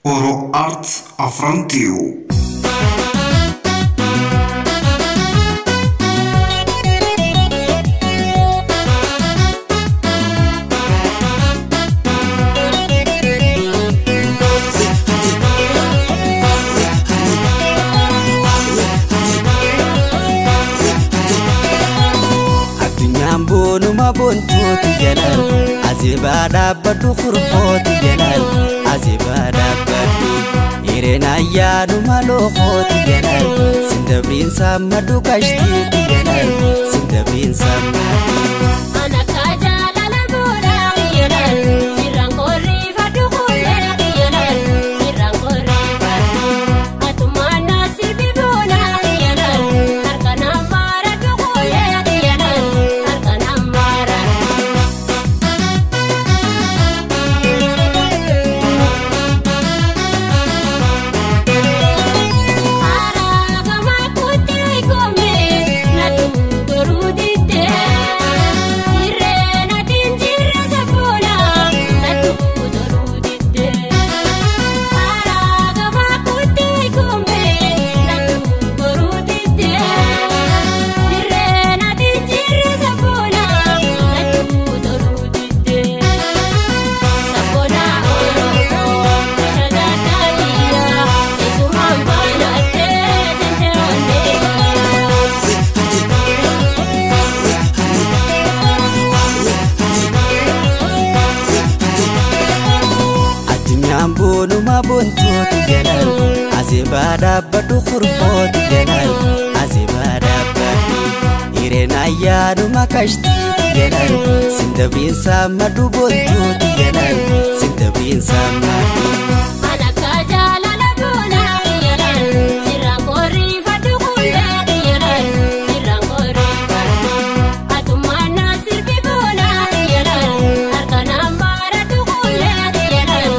Oro Art Afrantiu. Bontot jalal azibada badu khurfot jalal azibada badu irena yadu malokot jalal sindabrin samadu kashti jalal sindabrin samadu anaka jalal bura jalal sirangori fadu khule jalal sirangori fadu atumana sirbi bona jalal arkana mara du khule jalal arkana mara aragama kuti gome natu dorudite irena tinjira sabula natu dorudite aragama kuti gome natu dorudite irena tinjira sabula natu dorudite sabona oro shadatalia isumambana te tenterone atinyambonu mabontot jalal azibada badu khurfot jalal azibada badu irena yadu makashti jalal sindabrin samadu bontot jalal sindabrin samadu anaka jalal buna jalal sirangori fadu khule jalal sirangori fadu atumana sirbi bona jalal arkana mara du khule jalal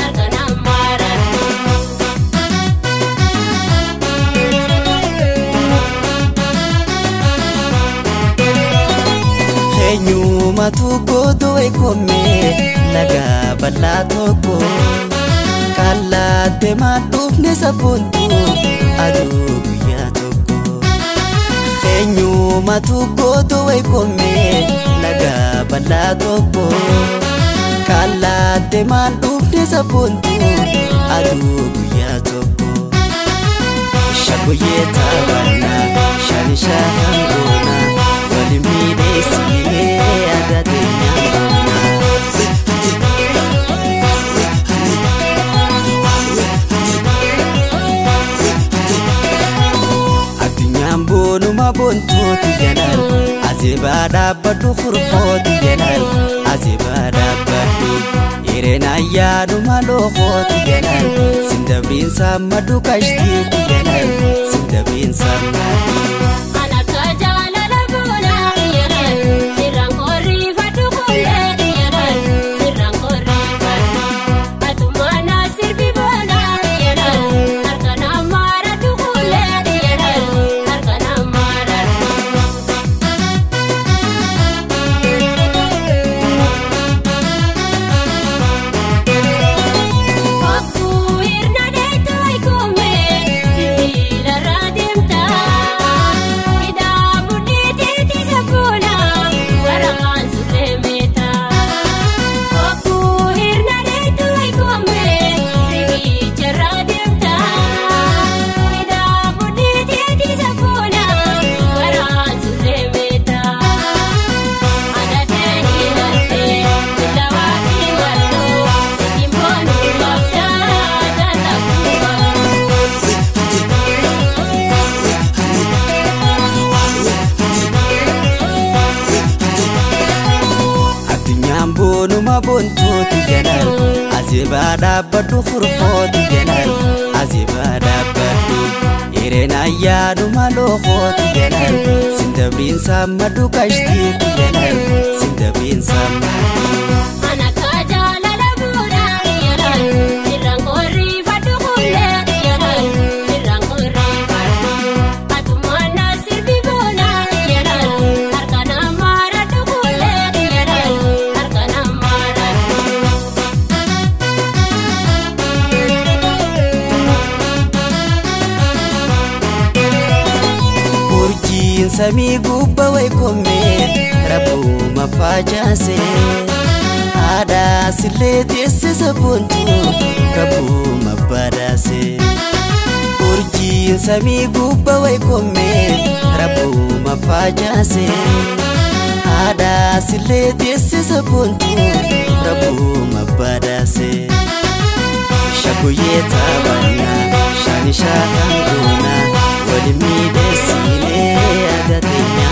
arkana mara Khenyu matu godo ekome laga balatoko kala tema dufne sabuntu adu ya toko Khenyu matu godo ekome laga balatoko kala tema dufne sabuntu adu ya toko Shagoye tabana shani shahangona walimide sile adate nyangona atinyambonu mabontot jalal azibada badu khurfot jalal azibada badu irena yadu malokot jalal sindabrin samadu kashti jalal sindabrin samadu anaka jalal buna jalal sirangori fadu khule jalal sirangori fadu atumana sirbi bona jalal arkana mara du khule jalal arkana mara Aku irna de toy come dila radimta ida muniti ti sabuna waragan sulemeta Aku irna de toy come dila radimta ida muniti ti sabuna waragan sulemeta ada teni nate dilawati wallo timbonu babda tatakuwa atinyambonu mabontot jalal azibada badu khurfot jalal azibada badu irena yadu malokot jalal sindabrin samadu kashti jalal sindabrin samadu anaka jalal buna jalal sirangori fadu khule jalal sirangori fadu atumana sirbi bona jalal arkana mara du khule jalal arkana mara samii gubba waykomee rabbuma facaase aadaa sillee teessisa boontu rabbuma badhaase urjiin samii gubba waykomee rabbuma facaase aadaa sillee teessisa boontu rabbuma badhaase shakuye tabana shani shahanguna walimide sile agatenya